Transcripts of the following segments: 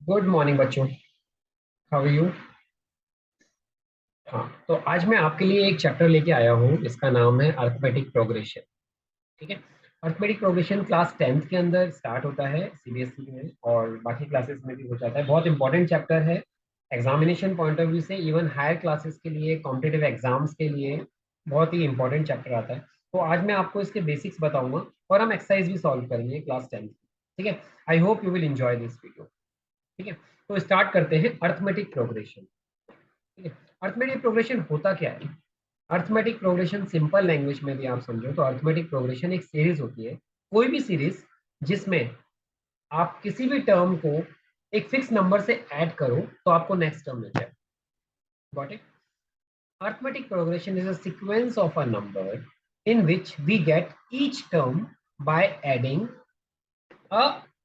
Good morning बच्चों। How are you? हाँ, तो आज मैं आपके लिए एक चैप्टर लेके आया हूँ। इसका नाम है अर्थमेटिक प्रोग्रेशन। ठीक है। अर्थमेटिक प्रोग्रेशन क्लास 10th के अंदर स्टार्ट होता है सीबीएसई में, और बाकी क्लासेस में भी हो जाता है। बहुत इंपॉर्टेंट चैप्टर है एग्जामिनेशन पॉइंट ऑफ व्यू से, इवन हायर क्लासेस के लिए, कॉम्पिटिटिव एग्जाम्स के लिए बहुत ही इंपॉर्टेंट चैप्टर आता है। तो आज मैं आपको इसके बेसिक्स बताऊंगा और हम एक्सरसाइज भी सॉल्व करेंगे क्लास 10th। ठीक है। I hope you will enjoy this video. ठीक है। तो स्टार्ट करते हैं अर्थमेटिक प्रोग्रेशन। ठीक है। अर्थमेटिक प्रोग्रेशन होता क्या है? अर्थमेटिक प्रोग्रेशन सिंपल लैंग्वेज में भी आप समझो तो अर्थमेटिक प्रोग्रेशन एक सीरीज होती है, कोई भी सीरीज जिसमें आप किसी भी टर्म को एक फिक्स नंबर से ऐड करो तो आपको नेक्स्ट टर्म मिल जाए। Got it? Arithmetic progression is a sequence of a number in which we get each term by adding a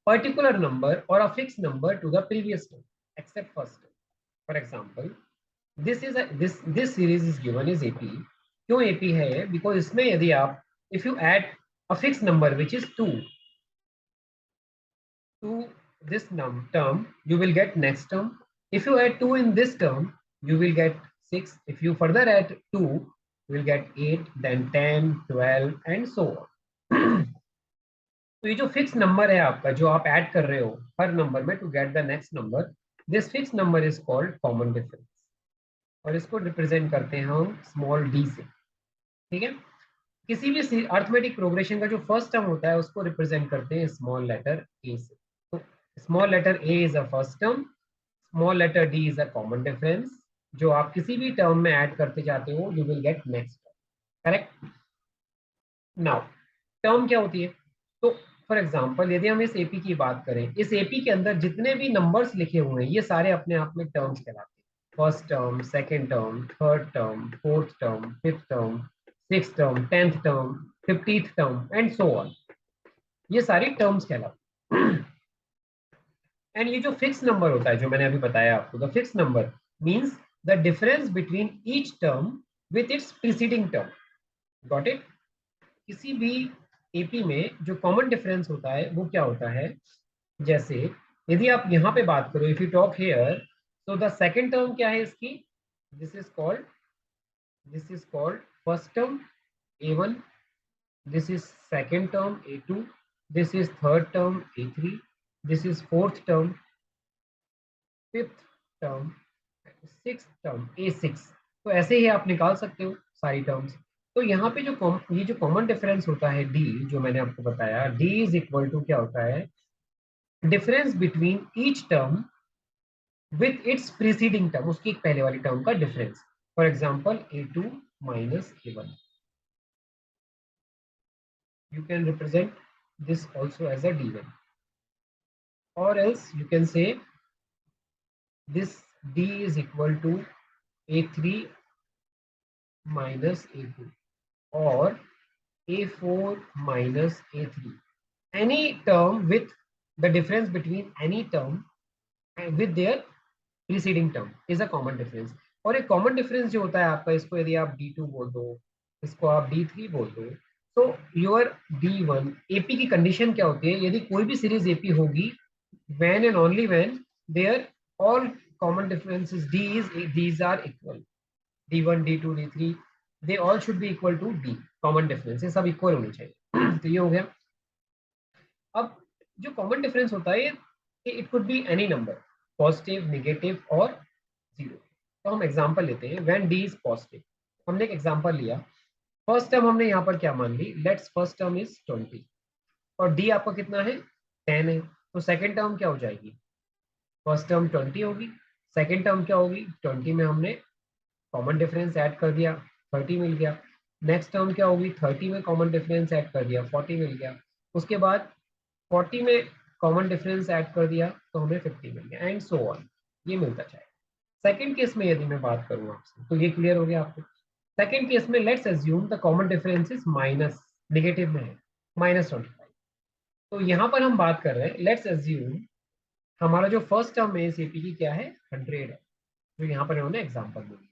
particular number or a fixed number to the previous term except first term. For example, this series is given as AP. क्यों AP है? Because इसमें यदि आप if you add a fixed number which is 2 to this term, you will get next term. If you add 2 in this term, you will get 6. If you further add 2, you will get 8, then 10, 12 and so on. तो ये जो fix number है आपका, जो आप add कर रहे हो हर नंबर में to get the next number, this fix number is called common difference, और इसको रिप्रेजेंट करते हैं हम स्मॉल डी से। ठीक है। किसी भी अर्थमेटिक प्रोग्रेशन का जो फर्स्ट टर्म होता है उसको रिप्रेजेंट करते हैं स्मॉल लेटर ए से। तो small letter A is a first term, small letter D is a common difference. जो आप किसी भी टर्म में ऐड करते जाते हो you will get next term. Correct? Now term क्या होती है? तो फॉर एग्जाम्पल यदि हम इस एपी की बात करें, इस एपी के अंदर जितने भी नंबर्स लिखे हुए हैं ये सारे अपने आप में टर्म्स कहलाते हैं। First term, second term, third term, fourth term, fifth term, six term, 10th term, 15th term and so on. ये सारी टर्म्स कहलाते हैं। एंड ये जो फिक्स नंबर होता है जो मैंने अभी बताया आपको, the fix number means the difference between each term with its preceding term. Got it? किसी भी एपी में जो कॉमन डिफरेंस होता है वो क्या होता है? जैसे यदि आप यहाँ पे बात करो, इफ यू टॉक हेयर, तो द सेकेंड टर्म क्या है इसकी? This is called first term A1, this is second term A2, this is third term A3, this is fourth term, fifth term, sixth term A6। तो ऐसे ही आप निकाल सकते हो सारी टर्म्स। तो यहाँ पे ये जो कॉमन डिफरेंस होता है D, जो मैंने आपको बताया, D इज इक्वल टू क्या होता है? Difference between each term with its preceding term, उसकी एक पहले वाली टर्म का difference. For example A2 minus A1। You can represent this also as a D1, or else you can say this D is equal to A3 minus A2 or A4 minus A3. Any term with the difference between any term and with their preceding term is a common difference. और एक common difference जो होता है आपका, इसको यदि आप D2 बोल दो, इसको आप D3 बोल दो, तो योर D1 AP की कंडीशन क्या होती है? यदि कोई भी सीरीज AP होगी, when and only when their all common differences these are equal, D1 D2 D3 they all should be equal to D, common difference सब इक्वल होने चाहिए। तो ये हो गया। अब जो कॉमन डिफरेंस होता है it could be any number, positive, negative और जीरो। तो हम एग्जांपल लेते हैं। व्हेन डी इज पॉजिटिव, हमने एक एग्जांपल लिया। फर्स्ट टर्म हमने यहाँ पर क्या मान ली? लेट्स फर्स्ट टर्म इज 20 और डी आपका कितना है? 10 है। तो सेकेंड टर्म क्या हो जाएगी? फर्स्ट टर्म 20 होगी, सेकेंड टर्म क्या होगी? 20 में हमने कॉमन डिफरेंस ऐड कर दिया, 30 मिल गया। नेक्स्ट टर्म क्या होगी? 30 में कॉमन डिफरेंस ऐड कर दिया, 40 मिल गया। उसके बाद 40 में कॉमन डिफरेंस ऐड कर दिया तो हमें 50 मिल गया एंड सो ऑन। ये मिलता जाएगा। सेकेंड केस में यदि मैं बात करूं आपसे, तो ये क्लियर हो गया आपको। सेकेंड केस में let's assume the common difference is minus, negative में है, -25। तो यहाँ पर हम बात कर रहे हैं, लेट्स अज्यूम हमारा जो फर्स्ट टर्म है सीपी की क्या है? 100 है, जो यहाँ पर इन्होंने एग्जाम्पल में दिया।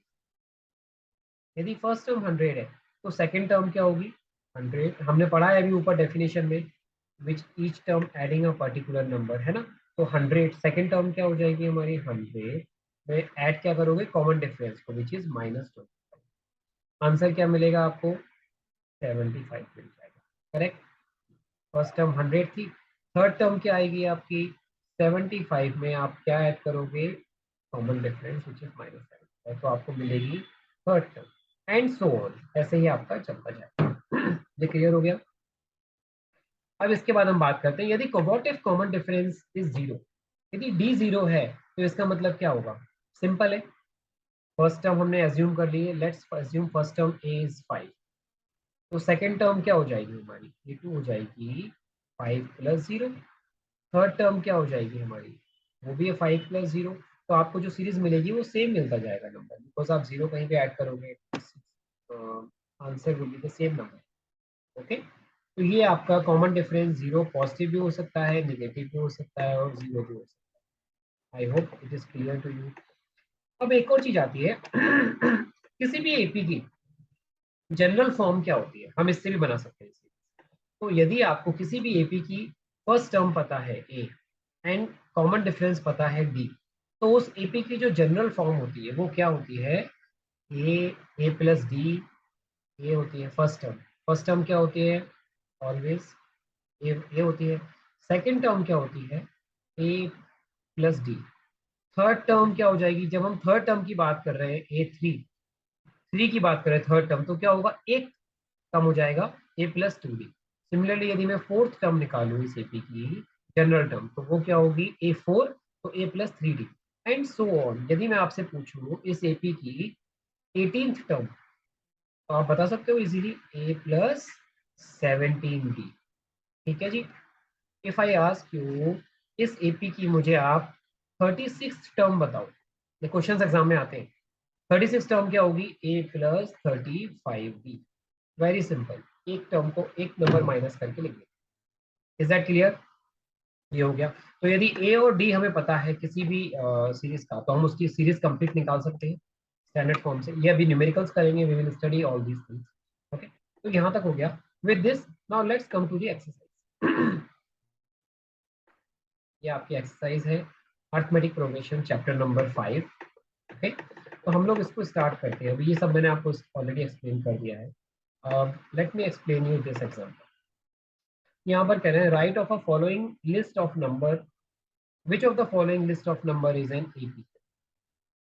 यदि फर्स्ट टर्म 100 है तो सेकेंड टर्म क्या होगी? 100। हमने पढ़ा है अभी ऊपर डेफिनेशन में, which each term adding a particular number, है ना? तो 100 सेकेंड टर्म क्या हो जाएगी हमारी 100 में ऐड क्या करोगे कॉमन डिफरेंस को विच इज -25। आंसर क्या मिलेगा आपको 75 मिल जाएगा। करेक्ट। फर्स्ट टर्म 100 थी, थर्ड टर्म क्या आएगी आपकी 75 में आप क्या ऐड करोगे कॉमन डिफरेंस विच इज -75, तो आपको मिलेगी third term and so on, ऐसे ही आपका चलता जाएगा। ये क्लियर हो गया। अब इसके बाद हम बात करते हैं यदि what if common difference is zero, यदि डी जीरो है तो इसका मतलब क्या होगा। सिंपल है, फर्स्ट टर्म हमने एज्यूम कर ली है, let's assume first term A is 5, तो सेकेंड टर्म क्या हो जाएगी हमारी ए2 हो जाएगी 5 + 0, थर्ड टर्म क्या हो जाएगी हमारी वो भी है 5 + 0। तो आपको जो सीरीज मिलेगी वो सेम मिलता जाएगा नंबर, बिकॉज आप जीरो कहीं पे ऐड करोगे answer will be the same number. Okay, तो ये आपका कॉमन डिफरेंस जीरो पॉजिटिव भी हो सकता है, नेगेटिव भी हो सकता है और जीरो भी हो सकता है। I hope it is clear to you. अब एक और चीज आती है किसी भी एपी की जनरल फॉर्म क्या होती है, हम इससे भी बना सकते हैं इसे। तो यदि आपको किसी भी एपी की फर्स्ट टर्म पता है ए एंड कॉमन डिफरेंस पता है डी, तो उस एपी की जो जनरल फॉर्म होती है वो क्या होती है ए+डी, ये होती है फर्स्ट टर्म। फर्स्ट टर्म क्या होती है ऑलवेज ये होती है। सेकंड टर्म क्या होती है A+D। थर्ड टर्म क्या हो जाएगी, जब हम थर्ड टर्म की बात कर रहे हैं A3 की बात कर रहे हैं थर्ड टर्म, तो क्या होगा एक कम हो जाएगा A+2D। सिमिलरली यदि मैं फोर्थ टर्म निकालूं इस एपी की जनरल टर्म, तो वो क्या होगी A4, तो A+3D एंड सो ऑन। यदि मैं आपसे पूछूं इस एपी की 18th टर्म, तो आप बता सकते हो इजीली A+17D। ठीक है जी। इफ आई आस्क यू इस एपी की मुझे आप 36th टर्म बताओ, ये क्वेश्चंस एग्जाम में आते हैं। 36 टर्म क्या होगी A+35D। वेरी सिंपल, एक टर्म को एक नंबर माइनस करके लिख दें। Is that clear. ये हो गया। तो यदि ए और डी हमें पता है किसी भी सीरीज का, तो हम उसकी सीरीज कंप्लीट निकाल सकते हैं स्टैंडर्ड फॉर्म से। ये अभी न्यूमेरिकल्स करेंगे, we will study all these things. Okay, तो यहाँ तक हो गया with this. Now let's come to the exercise. ये आपकी एक्सरसाइज है arithmetic progression chapter number 5। Okay, तो हम लोग इसको स्टार्ट करते हैं। अभी ये सब मैंने आपको ऑलरेडी एक्सप्लेन कर दिया है। Late me explain you this example. यहाँ पर कह रहे हैं right of a following list of number, which of the following list of number is an AP.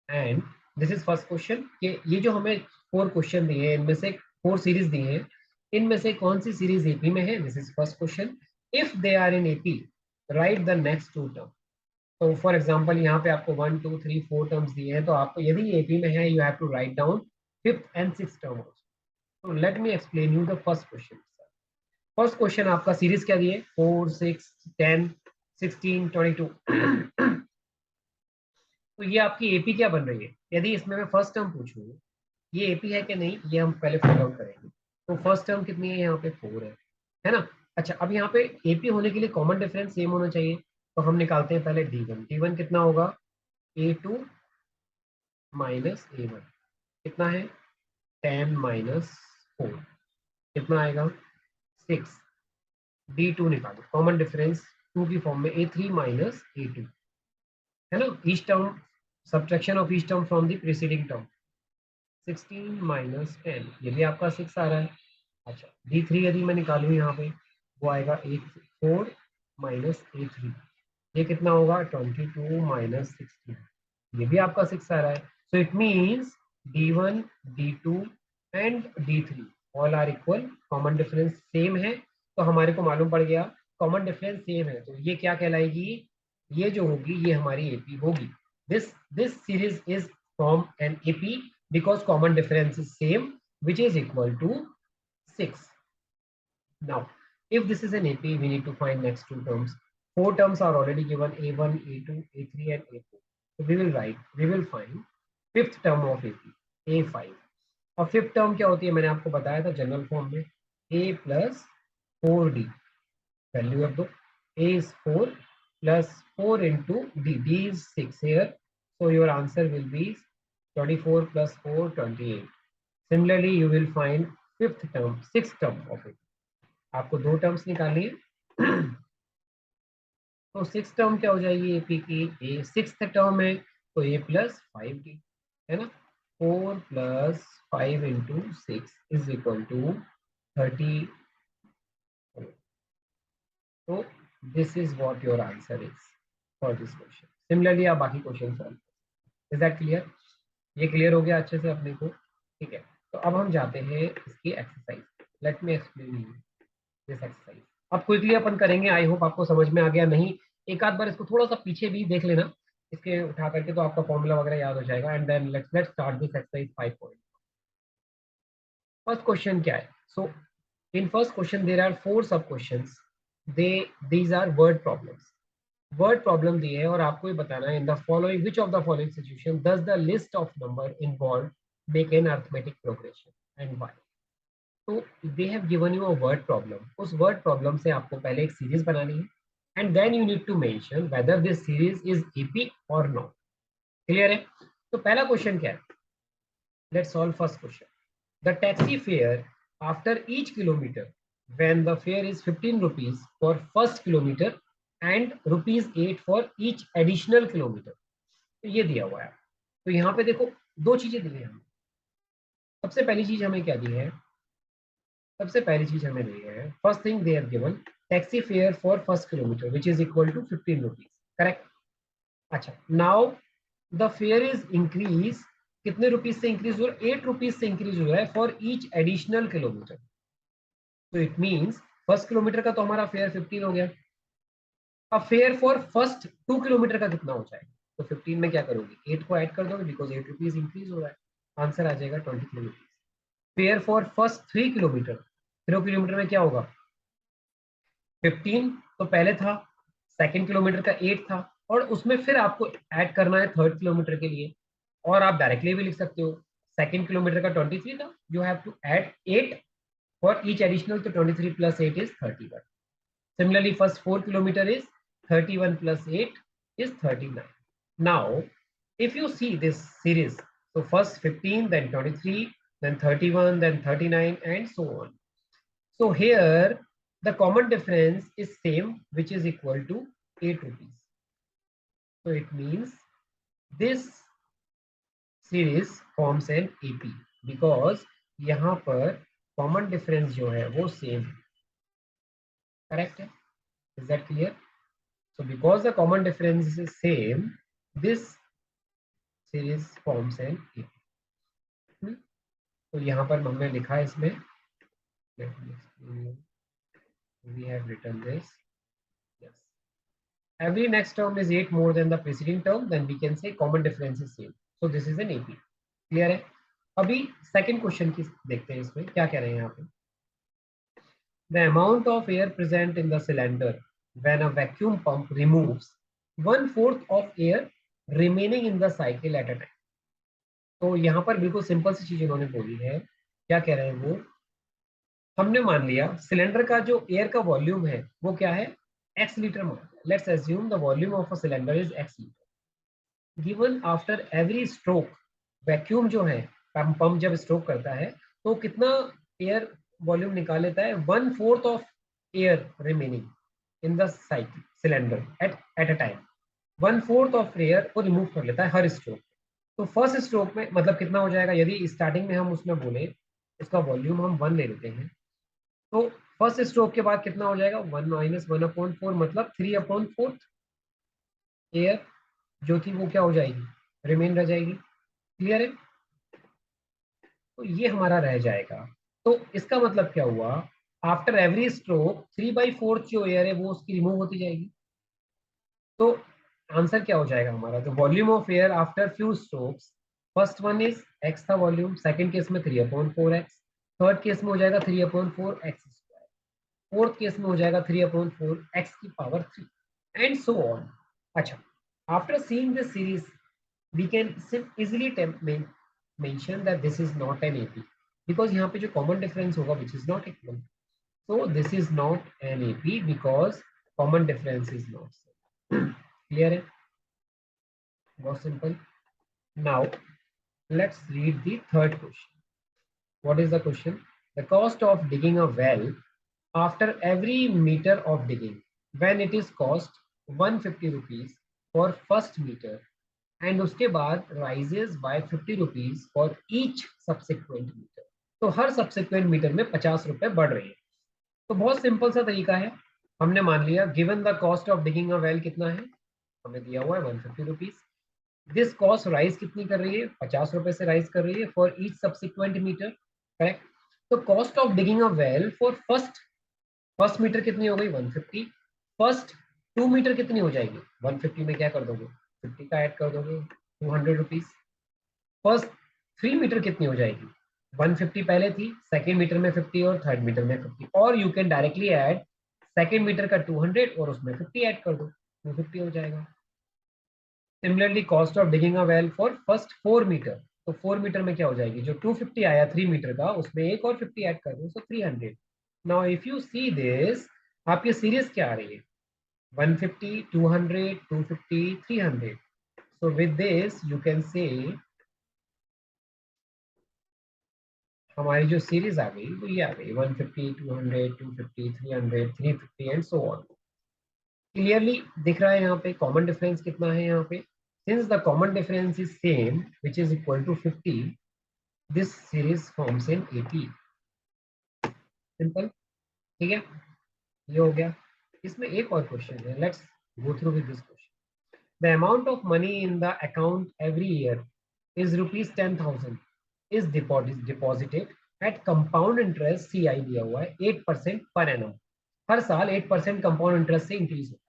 And this is first question कि ये जो हमें 4 क्वेश्चन दिए हैं इनमें से 4 सीरीज दी हैं, इनमें से कौन सी सीरीज एपी में है। This is first question. If they are in AP write the next 2 term. तो फॉर एग्जाम्पल यहाँ पे आपको 1 2 3 4 टर्म्स दिए हैं, तो आपको यदि एपी में है you have to write down 5th and 6th term also. तो let me explain you the first question. First question आपका सीरीज क्या दिए 4 6 10 16 22। तो ये आपकी एपी क्या बन रही है। यदि इसमें मैं फर्स्ट टर्म पूछूं ये एपी है कि नहीं, ये हम पहले फाइंड आउट करेंगे। तो फर्स्ट टर्म कितनी है यहाँ पे 4 है ना। अच्छा, अब यहाँ पे एपी होने के लिए कॉमन डिफरेंस सेम होना चाहिए, तो हम निकालते हैं पहले D1। D1 कितना होगा A2 - A1, कितना है 10 - 4, कितना आएगा 6। D2 निकालो, कॉमन डिफरेंस 2 की फॉर्म में A3 - A2 है ना। Each term subtraction of each term from the preceding term 16 - 10, ये भी आपका 6 आ रहा है। अच्छा, D3 यदि मैं निकालूं यहाँ पे वो आएगा A4 - A3, ये कितना होगा 22 - 16, ये भी आपका 6 आ रहा है। So it means D1 D2 and D3 all are equal, common difference same है। तो हमारे को मालूम पड़ गया कॉमन डिफरेंस सेम है, तो ये क्या कहलाएगी, ये जो होगी ये हमारी एपी होगी। This series is from an AP because common difference is same, which is equal to 6. Now if this is an AP, we need to find next 2 terms. 4 terms are already given A1 A2 A3 and A4, so we will find fifth term of AP A5। और fifth term क्या होती है मैंने आपको बताया था general form में A+4D। Value रख दो, A is 4 plus 4 into D is 6 here, so your answer will be 24 plus 4 28। Similarly you will find sixth term of it। आपको 2 टर्म्स निकालनी है। तो सिक्स टर्म क्या हो जाएगी एपी की, ए सिक्स टर्म है तो ए प्लस फाइव की, है ना। 4 + 5 × 6 इज इक्वल टू 30। तो this is what your answer is for this question. Similarly आप बाकी question solve, is that clear? ये क्लियर हो गया अच्छे से अपने को, ठीक है। तो अब हम जाते हैं इसकी exercise. Late me explain you this exercise. अब क्विकली अपन करेंगे, आई होप आपको समझ में आ गया। नहीं, एक आध बार इसको थोड़ा सा पीछे भी देख लेना इसके उठा करके, तो आपका फॉर्मूला वगैरह याद हो जाएगा। And then let's start this exercise 5 point. First question क्या है? So in first question there are 4 sub questions, they these are word problems. Word problem दी है और आपको ये बताना है in the following which of the following situation does the list of number involve make an arithmetic progression and why. तो they have given you a word problem. उस word problem से आपको पहले एक सीरीज बनानी है and then you need to mention whether this series is AP or not. Clear है? तो पहला क्वेश्चन क्या है? Let's solve first question. The taxi fare after each kilometre when the fare is 15 rupees for first kilometer and rupees 8 for each additional kilometer। तो ये दिया हुआ है। तो यहाँ पे देखो दो चीजें दी है हमें। सबसे पहली चीज हमें क्या दी है? सबसे पहली चीज हमें दी है, first thing they have given taxi fare for first kilometre which is equal to 15 rupees, correct. अच्छा, now the fare is increase, कितने रुपीज से इंक्रीज हो रहा है? 8 रुपीज से इंक्रीज हो रहा है फॉर ईच एडिशनल किलोमीटर। तो इट मीन्स फर्स्ट किलोमीटर का तो हमारा फेयर 15 हो गया। अब फेयर फॉर फर्स्ट 2 किलोमीटर का कितना हो जाएगा? तो 15 में क्या करोगे? 8 को ऐड कर दोगे बिकॉज 8 रुपीज इंक्रीज हो रहा है। आंसर आ जाएगा 23 rupees. Fair for first 3 kilometre, 3 kilometre में क्या होगा? 15 तो पहले था, सेकेंड किलोमीटर का 8 था, और उसमें फिर आपको ऐड करना है थर्ड किलोमीटर के लिए। और आप डायरेक्टली भी लिख सकते हो, सेकेंड किलोमीटर का 23 था, you have to add 8 for each additional, तो 23 + 8 is 31। Similarly, first 4 kilometer is 31 + 8 is 39. Now, if you see this series, so first 15, then 23, then 31, then 39, and so on. So here, the common difference is same, which is equal to 8 rupees. So it means this series forms an AP because यहाँ पर common difference जो है वो same है, correct है? Is that clear? So because the common difference is same, this series forms an AP. तो यहाँ पर हमने लिखा है इसमें, we have written this. Yes. Every next term is 8 more than the preceding term, then we can say common difference is same. So this is an AP. Clear है? अभी second question की देखते हैं, इसमें क्या कह रहे हैं यहाँ पे? The amount of air present in the cylinder when a vacuum pump removes 1/4 of air remaining in the cycle at a time. तो यहाँ पर बिल्कुल सिंपल सी चीज उन्होंने बोली है। क्या कह रहे हैं वो? हमने मान लिया सिलेंडर का जो एयर का वॉल्यूम है वो क्या है? x लीटर मान। Let's assume the volume of a cylinder is x litre. Given after every stroke, vacuum जो है, पंप जब स्ट्रोक करता है तो कितना एयर वॉल्यूम निकाल लेता है? 1/4 of air remaining in the cycle cylinder at a time. 1/4 of air को रिमूव कर लेता है हर स्ट्रोक। तो फर्स्ट स्ट्रोक में मतलब कितना हो जाएगा? यदि स्टार्टिंग में हम उसमें बोले उसका वॉल्यूम हम 1 ले लेते हैं, तो फर्स्ट स्ट्रोक के बाद कितना हो जाएगा? 1 - 1/4 मतलब 3/4 एयर जो थी वो क्या हो जाएगी? रिमेन रह जाएगी। क्लियर है? तो ये हमारा रह जाएगा। तो इसका मतलब क्या हुआ? आफ्टर एवरी स्ट्रोक 3/4 जो एयर है वो उसकी रिमूव होती जाएगी। तो आंसर क्या हो जाएगा हमारा? The volume of air after few strokes, first one is x था वॉल्यूम, सेकंड केस में 3/4x, थर्ड केस में हो जाएगा 3/4x², फोर्थ केस में हो जाएगा 3/4x³ एंड सो ऑन। अच्छा, after seeing this series we can easily mention that this is not an AP because यहाँ पे जो कॉमन डिफरेंस होगा which is not equal, so this is not an AP because common difference is not same. Clear है? बहुत simple. Now let's read the third question. What is the question? The cost of digging a well after every meter of digging, when it is cost 150 rupees for first metre and उसके बाद rises by 50 rupees for each subsequent metre. तो हर subsequent metre में 50 रुपए बढ़ रहे हैं। तो बहुत सिंपल सा तरीका है। हमने मान लिया given the cost of digging a well कितना है, हमें दिया हुआ है 150 रुपीज। दिस कॉस्ट राइज कितनी कर रही है, 50 रुपए से राइज कर रही है for each subsequent metre, correct. तो cost of digging a well for first metre कितनी हो गई 150। फर्स्ट 2 मीटर कितनी हो जाएगी, 150 में क्या कर दोगे 50 का ऐड कर दोगे 200 रुपीज। फर्स्ट 3 मीटर कितनी हो जाएगी, 150 पहले थी, सेकेंड मीटर में 50 और थर्ड मीटर में 50, और you can directly add second metre का 200 और उसमें 50 ऐड कर दो, 250 हो जाएगा। Similarly cost of digging a well for first 4 metre, तो 4 मीटर में क्या हो जाएगी, जो 250 आया 3 मीटर का उसमें एक और 50 ऐड कर दो, सो 300। Now if you see this, आपकी सीरीज क्या आ रही है, 150 200 250 300। so with this you can say हमारी जो सीरीज आ गई वो ये आ गई 150 200 250 300 350 एंड सो ऑन। क्लियरली दिख रहा है यहाँ पे कॉमन डिफरेंस कितना है यहाँ पे, since the common difference is same which is equal to 50, this series forms in 80। Simple, ठीक है, ये हो गया। इसमें एक और क्वेश्चन है, let's go through with this question. The amount of money in the account every year is rupees 10,000 is deposited at compound interest, C I दिया हुआ है 8% पर एनम। हर साल 8% कंपाउंड इंटरेस्ट से इंक्रीज होता है।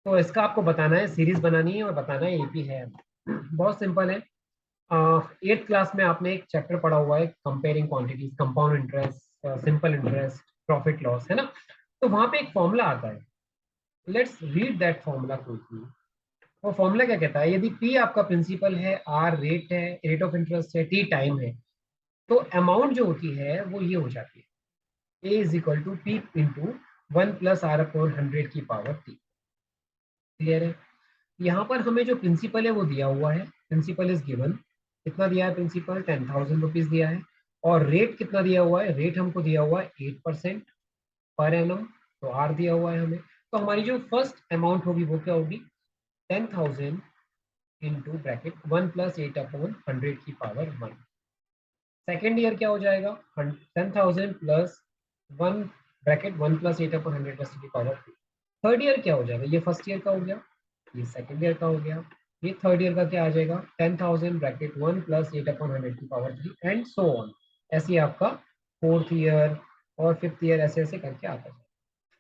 तो इसका आपको बताना है, सीरीज बनानी है और बताना है एपी है। बहुत सिंपल है। 8th क्लास में आपने एक चैप्टर पढ़ा हुआ है comparing quantities, compound interest, simple interest, profit loss, है ना। तो वहां पे एक फॉर्मूला आता है, let's read that formula quickly. वो फॉर्मूला क्या कहता है, यदि पी आपका प्रिंसिपल है, आर रेट है, रेट ऑफ इंटरेस्ट है, टी टाइम है, तो अमाउंट जो होती है वो ये हो जाती है, A is equal to P into 1+r/100 की पावर टी। क्लियर है। यहाँ पर हमें जो प्रिंसिपल है वो दिया हुआ है, प्रिंसिपल इज गिवन, कितना दिया है प्रिंसिपल, 10,000 रुपीज दिया है। और रेट कितना दिया हुआ है, रेट हमको दिया हुआ है 8% पर एनम, तो आर दिया हुआ है हमें। तो हमारी जो फर्स्ट अमाउंट होगी वो क्या होगी, 10,000 इंटू ब्रैकेट 1+8/100 की पावर 1। सेकेंड ईयर क्या हो जाएगा, 10,000 प्लस 1 ब्रैकेट 1+8/100 की पावर 2। थर्ड ईयर क्या हो जाएगा, ये फर्स्ट ईयर का हो गया, ये सेकेंड ईयर का हो गया, ये थर्ड ईयर का क्या आ जाएगा, 10,000 ब्रैकेट 1+8/100 की पावर 3 एंड सो ऑन। ऐसे ही आपका फोर्थ ईयर और फिफ्थ ईयर ऐसे ऐसे करके आता है।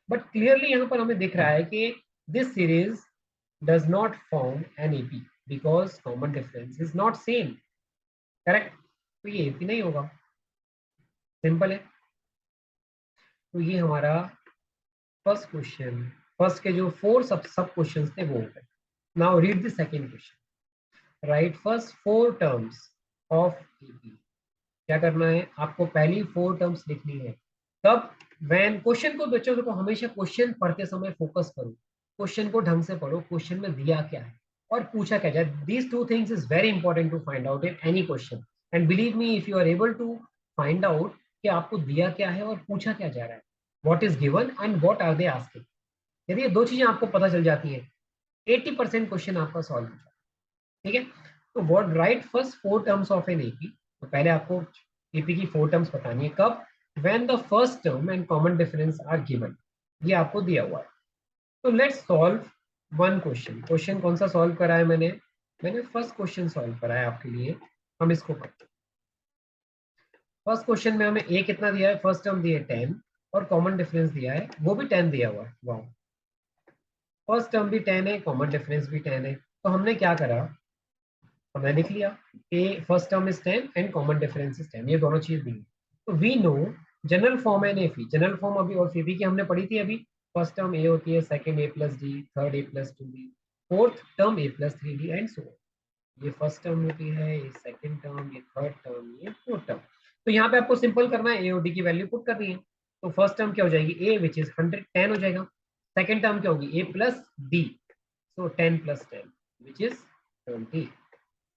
बट क्लियरली यहाँ पर हमें दिख रहा है कि this series does not form an AP because common difference is not same, correct. तो ये एपी नहीं होगा, सिंपल है। तो ये हमारा फर्स्ट क्वेश्चन, फर्स्ट के जो 4 सब क्वेश्चंस थे वो हो गए। Now read the second question, right first 4 terms of AP. क्या करना है, आपको पहली 4 टर्म्स लिखनी है। तब व्हेन क्वेश्चन को, बच्चों को हमेशा क्वेश्चन पढ़ते समय फोकस करो, क्वेश्चन को ढंग से पढ़ो, क्वेश्चन में दिया क्या है और पूछा क्या जाए। These two things is very important to find out in any question, and believe me if you are able to find out कि आपको दिया क्या है और पूछा क्या जा रहा है, what is given and what are they asking, यदि ये दो चीजें आपको पता चल जाती है 80% क्वेश्चन आपका सॉल्व हो जाता है, ठीक है। तो what right first 4 terms of an AP, तो पहले आपको एपी की 4 टर्म्स बतानी है, कब, when the first term and common difference are given, ये आपको दिया हुआ है। तो let's solve one question. Question कौन सा सॉल्व करा है मैंने फर्स्ट क्वेश्चन सॉल्व करा है आपके लिए, हम इसको करते हैं। फर्स्ट क्वेश्चन में हमें ए कितना दिया है, फर्स्ट टर्म दिया है 10 और कॉमन डिफरेंस दिया है वो भी 10 दिया हुआ है, वाह। फर्स्ट टर्म भी 10 है, कॉमन डिफरेंस भी 10 है, तो हमने क्या करा, हमने लिख लिया A first term is 10 and common difference is 10, ये दोनों चीज दी है। तो we know general form and एफी, जनरल फॉर्म अभी और फीबी की हमने पढ़ी थी अभी। फर्स्ट टर्म ए होती है, second A plus D, third A plus 2डी, फोर्थ टर्म ए प्लस 3डी एंड सो। ये फर्स्ट टर्म होती है, ये सेकंड टर्म, ये थर्ड टर्म, ये फोर्थ टर्म। तो यहाँ पे आपको सिंपल करना है, ए और डी की वैल्यू पुट करनी है। तो फर्स्ट टर्म क्या हो जाएगी, ए विच इज 110 हो जाएगा। सेकंड टर्म क्या होगी, A plus D, so 10 plus 10 which is 20,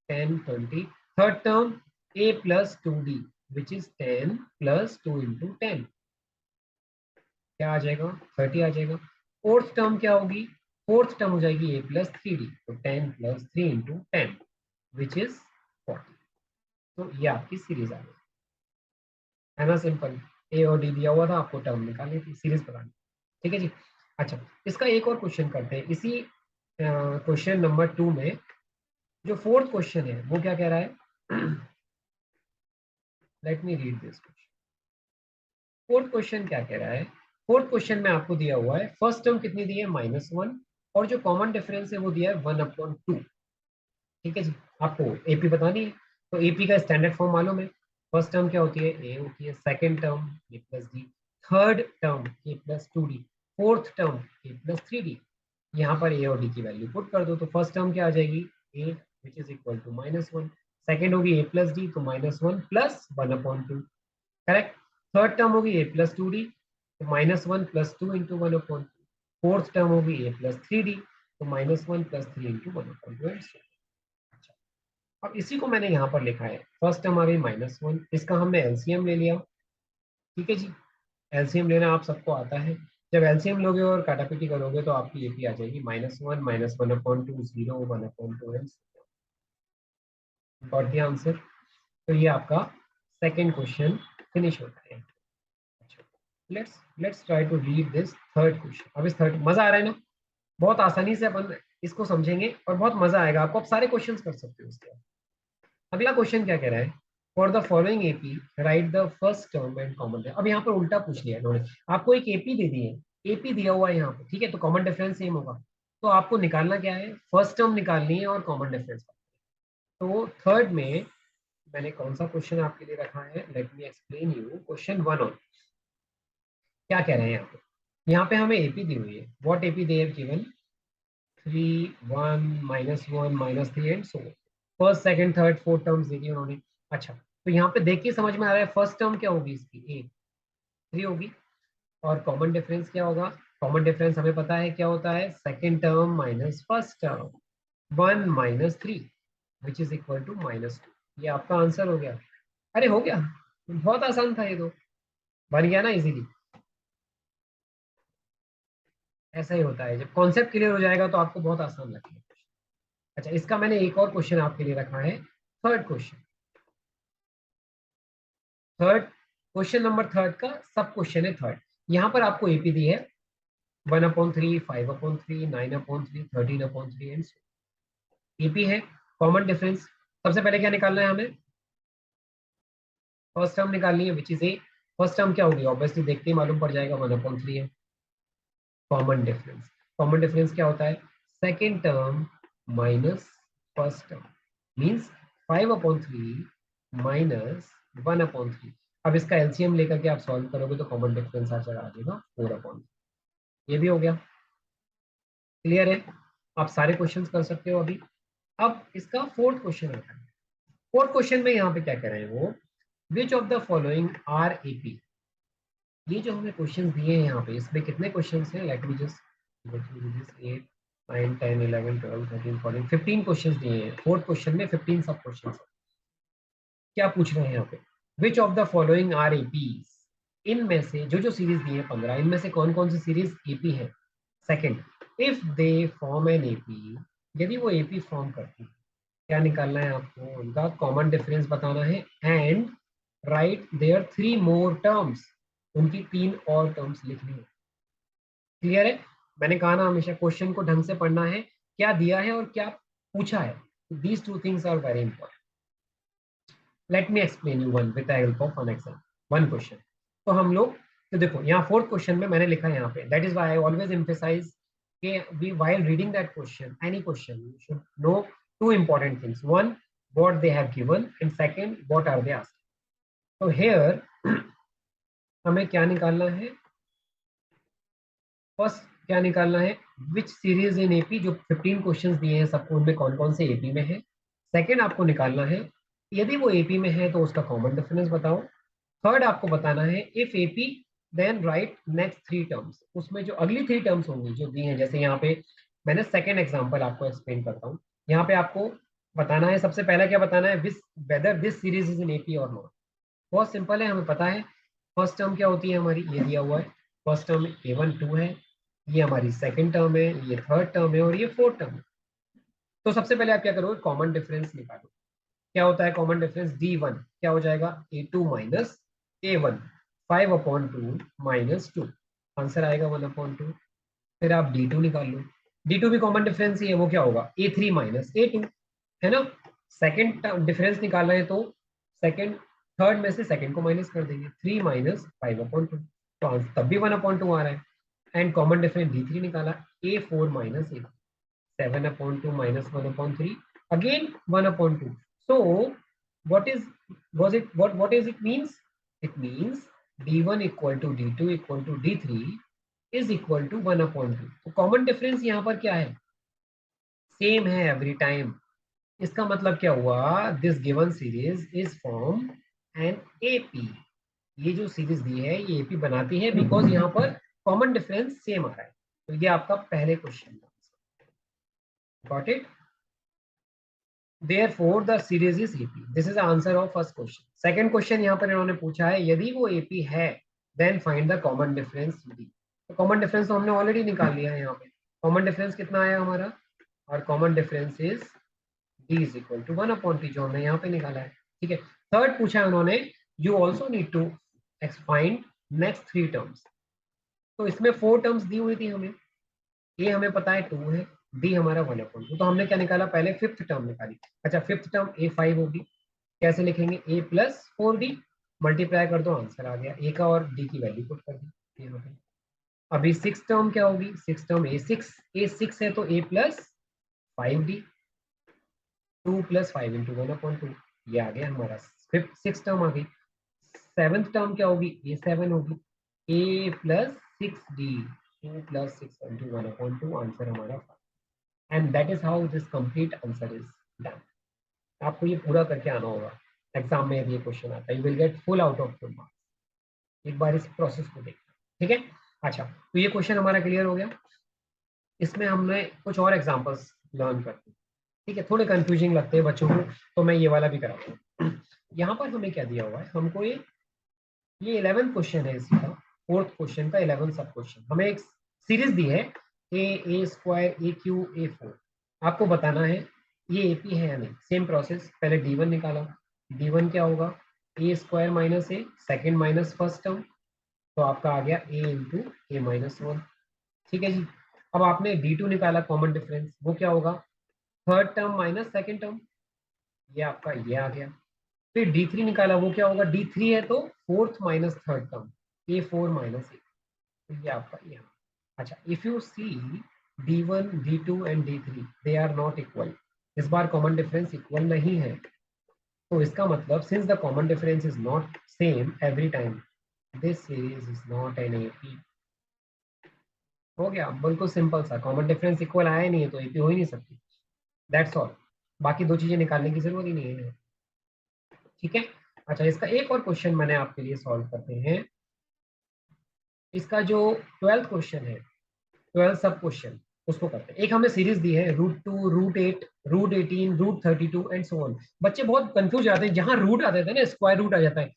10 20। Third term a plus 2d which is 10 plus 2 into 10, क्या आ जाएगा 30 आ जाएगा। फोर्थ टर्म क्या होगी, फोर्थ टर्म हो जाएगी a प्लस 3d, तो 10 प्लस 3 इंटू 10 विच इज 40। तो ये आपकी सीरीज आ गई, है ना, सिंपल। ए और डी दिया हुआ था, आपको टर्म निकालनी थी, सीरीज बनानी। ठीक है जी। अच्छा, इसका एक और क्वेश्चन करते हैं इसी क्वेश्चन नंबर 2 में। जो फोर्थ क्वेश्चन है वो क्या कह रहा है? Let me read this question. Fourth question क्या कह रहा है? फोर्थ क्वेश्चन में आपको दिया हुआ है फर्स्ट टर्म कितनी दी है, -1, और जो कॉमन डिफरेंस है वो दिया है 1/2। ठीक है जी। आपको एपी बतानी है, तो एपी का स्टैंडर्ड फॉर्म मालूम है। फर्स्ट टर्म क्या होती है, ए होती है। सेकंड टर्म ए प्लस डी। थर्ड टर्म ए प्लस 2d। फोर्थ टर्म ए प्लस 3d। यहाँ पर ए और डी की वैल्यू पुट कर दो, तो फर्स्ट टर्म क्या आ जाएगी, A which is equal to -1। Second होगी ए प्लस डी, तो -1 प्लस 1/2, करेक्ट। थर्ड टर्म होगी ए प्लस 2d, तो -1 प्लस 2 इंटू 1/2। फोर्थ टर्म होगी ए प्लस 3d, तो -1 प्लस 3 इंटू 1/2। अब इसी को मैंने यहाँ पर लिखा है, फर्स्ट टर्म आ गई -1, इसका हमने एलसीएम ले लिया। ठीक है जी। एलसीएम लेना आप सबको आता है। जब एलसीएम लोगे और काटापीटी करोगे तो आपकी एपी आ जाएगी -1 -1/2 0 1/2 एंड गॉट द आंसर। तो ये आपका सेकंड क्वेश्चन फिनिश होता है। अच्छा, let's try to read this third question. अब इस थर्ड, मजा आ रहा है ना? बहुत आसानी से अपन इसको समझेंगे और बहुत मजा आएगा आपको। आप सारे क्वेश्चंस कर सकते हो इसके। अगला क्वेश्चन क्या कह रहा है, for the following AP write the first term and common. अब यहाँ पर उल्टा पूछ लिया इन्होंने, आपको एक एपी दे दी है, एपी दिया हुआ है यहाँ पे, ठीक है, तो कॉमन डिफरेंस सेम होगा। तो आपको निकालना क्या है, फर्स्ट टर्म निकालनी है और कॉमन डिफरेंस। तो थर्ड में मैंने कौन सा क्वेश्चन आपके लिए रखा है, late me explain you question 1 on. क्या कह रहे हैं यहाँ पे हमें एपी दी हुई है, what AP they have given, 3 1 -1 -3 and so first second third fourth terms दी थी उन्होंने। अच्छा, तो यहाँ पे देखिए समझ में आ रहा है, फर्स्ट टर्म क्या होगी इसकी, ए 3 होगी, और कॉमन डिफरेंस क्या होगा, कॉमन डिफरेंस हमें पता है क्या होता है, second term minus first term, 1 - 3 which is equal to -2। ये आपका आंसर हो गया। अरे हो गया, बहुत आसान था ये तो, बन गया ना इजीली। ऐसा ही होता है, जब कॉन्सेप्ट क्लियर हो जाएगा तो आपको बहुत आसान लगेगा। अच्छा, इसका मैंने एक और क्वेश्चन आपके लिए रखा है, third question. Third question number third का सब क्वेश्चन है थर्ड। यहाँ पर आपको एपी दी है 1/3 5/3 9/3 13/3 एंड एपी है। कॉमन डिफरेंस सबसे पहले क्या निकालना है हमें, फर्स्ट टर्म निकालनी है which is a. First term क्या होगी, ऑब्वियसली देखते ही मालूम पड़ जाएगा, 1/3 है। कॉमन डिफरेंस, कॉमन डिफरेंस क्या होता है, second term minus first term, means 5/3 -1/3। अब इसका एलसीएम लेकर के आप सॉल्व करोगे तो कॉमन डिफरेंस आ जाएगा 4/3। ये भी हो गया, क्लियर है। आप सारे क्वेश्चंस कर सकते हो अभी। अब इसका फोर्थ क्वेश्चन आता है। फोर्थ क्वेश्चन में यहाँ पे क्या कह रहे हैं वो, which of the following are AP. ये जो हमें क्वेश्चन दिए हैं यहाँ पे, इसमें कितने क्वेश्चन हैं, लेट मी जस्ट 8 9 10 11 12 13 14 15 क्वेश्चन दिए हैं। फोर्थ क्वेश्चन में 15 सब क्वेश्चन। क्या पूछ रहे हैं यहाँ पे, which of the following are APs, इनमें से जो सीरीज दी है 15, इनमें से कौन कौन सी सीरीज एपी है। Second, if they form an AP, यदि वो एपी फॉर्म करती है, क्या निकालना है आपको, उनका कॉमन डिफरेंस बताना है, and write their 3 more terms, उनकी 3 और टर्म्स लिखनी है। क्लियर है। मैंने कहा ना हमेशा क्वेश्चन को ढंग से पढ़ना है, क्या दिया है और क्या पूछा है, these two things are very important. Let me explain you one with the help of one example, one question. तो हम लोग, तो देखो यहाँ फोर्थ क्वेश्चन में मैंने लिखा है यहाँ पे, that is why I always emphasize कि we while reading that question, any question, you should know two important things, one what they have given and second what are they asked. So here हमें क्या निकालना है, first क्या निकालना है, विच series in AP, जो 15 questions दिए हैं सबको उनमें कौन कौन से एपी में है। सेकंड आपको निकालना है, यदि वो एपी में है तो उसका कॉमन डिफरेंस बताओ। थर्ड आपको बताना है, if AP then write next 3 terms, उसमें जो अगली 3 टर्म्स होंगी जो दी हैं, जैसे यहाँ पे मैंने सेकंड एग्जांपल आपको एक्सप्लेन करता हूँ। यहाँ पे आपको बताना है, सबसे पहला क्या बताना है, weather this series is in AP or not. बहुत सिंपल है, हमें पता है फर्स्ट टर्म क्या होती है हमारी, ये दिया हुआ है, फर्स्ट टर्म a1 2 है, ये हमारी सेकंड टर्म है, ये थर्ड टर्म है और ये फोर्थ टर्म है। तो सबसे पहले आप क्या करोगे, कॉमन डिफरेंस निकालो। क्या होता है कॉमन डिफरेंस, D1 क्या हो जाएगा, A2 minus A1, 5/2 minus 2, answer आएगा 1/2। फिर आप D2 निकाल लो, D2 भी कॉमन डिफरेंस ही है, वो क्या होगा A3 माइनस A2, है ना। सेकंड डिफरेंस निकाल रहे हैं तो सेकंड थर्ड में से सेकंड को माइनस कर देंगे, 3 माइनस 5/2, तो आंसर तब भी 1/2 आ रहा है। एंड कॉमन डिफरेंस D3 निकाला, A4 minus A, 7/2 minus 1/3, again 1/2. So what is was it what is it means? It means D1 equal to D2 equal to D3 is equal to 1/2. तो common difference यहाँ पर क्या है, same है every time. इसका मतलब क्या हुआ, this given series is from an AP. ये जो सीरीज दी है ये एपी बनाती है बिकॉज यहाँ पर कॉमन डिफरेंस सेम आ रहा है। तो ये आपका पहले क्वेश्चन था, got it. Therefore, the series is AP. This is the answer of first question. Second question यहाँ पर इन्होंने पूछा है, यदि वो AP है, then find the common difference D. तो common difference तो हमने ऑलरेडी निकाल लिया है यहाँ पे। common difference कितना आया हमारा, और common difference is D is equal to 1/t, जो हमने यहाँ पे निकाला है। ठीक है, थर्ड पूछा है उन्होंने, you also need to find next 3 terms। तो इसमें 4 terms दी हुई थी हमें, ए हमें पता है 2 है, डी हमारा 1/2। तो हमने क्या निकाला, पहले फिफ्थ टर्म निकाली। अच्छा, फिफ्थ टर्म A5 होगी, कैसे लिखेंगे, A प्लस 4D, मल्टीप्लाई कर दो, आंसर आ गया। ए का और डी की वैल्यू पुट कर दी यहाँ पे। अभी सिक्स टर्म क्या होगी, सिक्स टर्म A6 है तो A plus 5D, 2 plus 5 into 1/2, ये आ गया हमारा फिफ्थ सिक्स टर्म आ गई। सेवंथ टर्म क्या होगी, A7 होगी, A plus 6D, 2 plus 6 into 1/2, answer हमारा। And that is how this complete answer is done. आपको ये पूरा करके आना होगा, एग्जाम में यदि ये क्वेश्चन आता है, you will get full out of full marks. एक बार इस प्रोसेस को देखना, ठीक है। अच्छा, तो ये क्वेश्चन हमारा क्लियर हो गया। इसमें हमने कुछ और एग्जांपल्स लर्न करते हैं, ठीक है। थोड़े कंफ्यूजिंग लगते हैं बच्चों को, तो मैं ये वाला भी कराता हूँ। यहाँ पर हमें क्या दिया हुआ है, हमको ये 11th क्वेश्चन है इसका, फोर्थ क्वेश्चन का 11th सब क्वेश्चन। हमें एक सीरीज दी है ए स्क्वायर AQ A4, आपको बताना है ये एपी है या नहीं। सेम प्रोसेस, पहले D1 निकाला, D1 क्या होगा, ए स्क्वायर माइनस ए, सेकेंड माइनस फर्स्ट टर्म, तो आपका आ गया A इंटू A-1। ठीक है जी। अब आपने D2 निकाला कॉमन डिफरेंस, वो क्या होगा, third term minus second term, ये आपका ये आ गया। फिर D3 निकाला, वो क्या होगा, D3 है तो fourth minus third term, A4 minus A, तो ये आपका यहाँ। अच्छा, if you see D1 D2 and D3 they are not equal, इस बार कॉमन डिफरेंस इक्वल नहीं है, तो इसका मतलब since the common difference is not same every time, this series is not an AP. हो गया, बिल्कुल सिंपल सा, कॉमन डिफरेंस इक्वल आया ही नहीं है तो एपी हो ही नहीं सकती, दैट्स ऑल। बाकी दो चीजें निकालने की जरूरत ही नहीं है, ठीक है। अच्छा, इसका एक और क्वेश्चन मैंने आपके लिए सॉल्व करते हैं। इसका जो 12th क्वेश्चन है, 12 सब क्वेश्चन, उसको करते हैं। एक हमें सीरीज दी है √2, √8, √18, √32 एंड सो ऑन। बच्चे बहुत कंफ्यूज हो जाते हैं, जहां रूट आ जाता है ना, स्क्वायर रूट आ जाता है,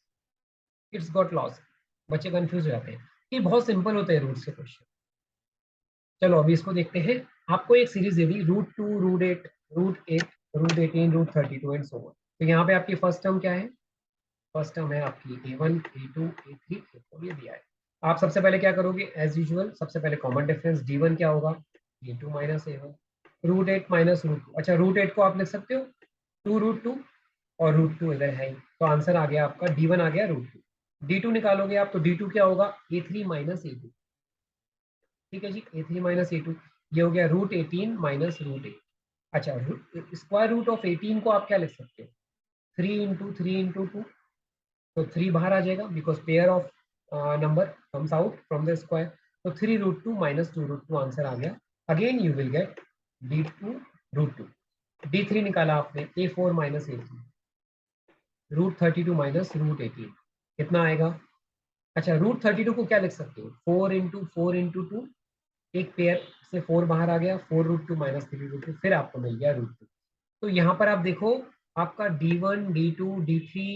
इट्स गॉट लॉस, बच्चे कंफ्यूज हो जाते हैं। ये बहुत सिंपल होते हैं रूट से क्वेश्चन। चलो अभी इसको देखते हैं। आपको एक series they the, √2, √8, √8, √18, √32 and so on. तो यहाँ पे आपकी फर्स्ट टर्म क्या है, फर्स्ट टर्म है आपकी A1, A2, A3, A4, ये दिया है। आप सबसे पहले क्या करोगे, एज यूजुअल सबसे पहले कॉमन डिफरेंस D1 क्या होगा, A2 माइनस A1, √8 माइनस √2। अच्छा, √8 को आप लिख सकते हो 2√2, और √2 इधर है ही, तो आंसर आ गया आपका D1 आ गया √2। D2 निकालोगे आप, तो D2 क्या होगा, A3 माइनस A2। ठीक है जी, A3 माइनस A2, ये हो गया √18 माइनस √8। अच्छा, स्क्वायर रूट ऑफ 18 को आप क्या लिख सकते हो, 3 × 3 × 2, तो 3 बाहर आ जाएगा because pair of number comes out from the square, तो 3√2 माइनस 2√2, आंसर आ गया। Again you will get D2 √2। D3 निकाला आपने, A4 माइनस A3, √32 माइनस √18, कितना आएगा। अच्छा, √32 को क्या लिख सकते हो, 4 × 4 × 2, एक पेयर से 4 बाहर आ गया, 4√2 माइनस 3√2, फिर आपको मिल गया √2। तो यहाँ पर आप देखो, आपका D1 D2 D3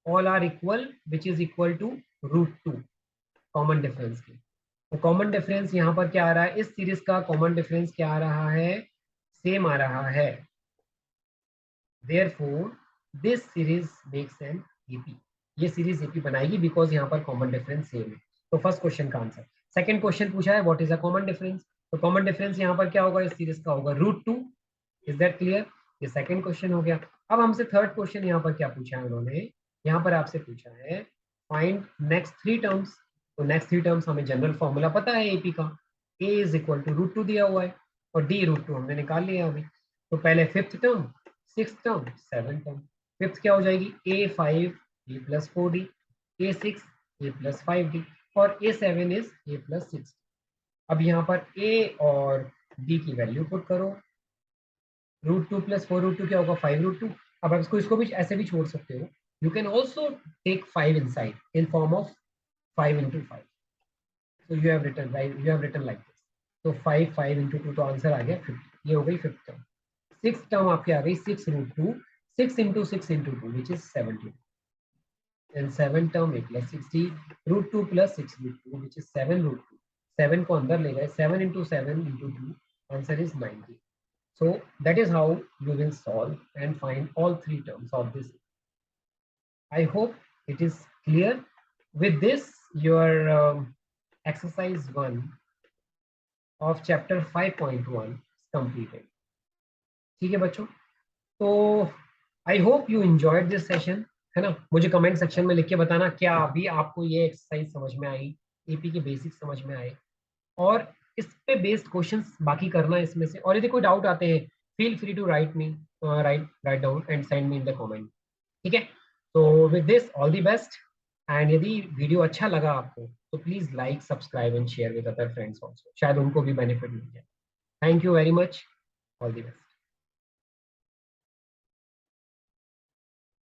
all are equal, which is equal to √2 common difference की। तो कॉमन डिफरेंस यहाँ पर क्या आ रहा है, इस सीरीज का कॉमन डिफरेंस क्या आ रहा है, सेम आ रहा है। Therefore, this series makes an AP. ये सीरीज एपी बनाएगी बिकॉज यहाँ पर कॉमन डिफरेंस सेम है। तो फर्स्ट क्वेश्चन का आंसर। सेकंड क्वेश्चन पूछा है what is a common difference, तो कॉमन डिफरेंस यहाँ पर क्या होगा, इस सीरीज का होगा √2। Is that clear? ये सेकंड क्वेश्चन हो गया। अब हमसे थर्ड क्वेश्चन यहाँ पर क्या पूछा है उन्होंने, यहाँ पर आपसे पूछा है फाइंड नेक्स्ट थ्री टर्म्स। तो नेक्स्ट थ्री टर्म्स हमें जनरल फॉर्मूला पता है एपी का, ए इज इक्वल टू √2 दिया हुआ है और डी √2 हमने निकाल लिया अभी। तो पहले fifth term, six term, seven term. Fifth क्या हो जाएगी, A5 A+4D, A6 A+5D और A7 इज A+6। अब यहाँ पर A और D की वैल्यू पुट करो। √2 + 4√2 क्या होगा, 5√2। अब आप इसको भी ऐसे भी छोड़ सकते हो, you can also take 5 inside in form of 5 × 5। so you have written right, you have written like this। तो 5 × 2 तो आंसर आ गया 50। ये हो गई फिफ्थ टर्म। सिक्स टर्म आपकी आ गई 6√2, 6 × 6 × 2 which is 70। and seven term A+60, √2 + 6√2 which is 7√2। 7 को अंदर ले गए, 7 × 7 × 2, answer is 90। So that is how you will solve and find all three terms of this। I hope it is clear। With this your exercise 1 of chapter 5.1 is completed। ठीक है बच्चों, तो I hope you enjoyed this session, है ना। मुझे comment section में लिख के बताना क्या अभी आपको ये एक्सरसाइज समझ में आई, एपी के बेसिक्स समझ में आए, और इस पे बेस्ड क्वेश्चंस बाकी करना है इसमें से। और यदि कोई डाउट आते हैं, feel free to write me, write down and send me in the comment. ठीक है, तो with this all the best. And यदि वीडियो अच्छा लगा आपको तो please like, subscribe and share with other friends also, शायद उनको भी बेनिफिट मिल जाए। Thank you very much, all the best.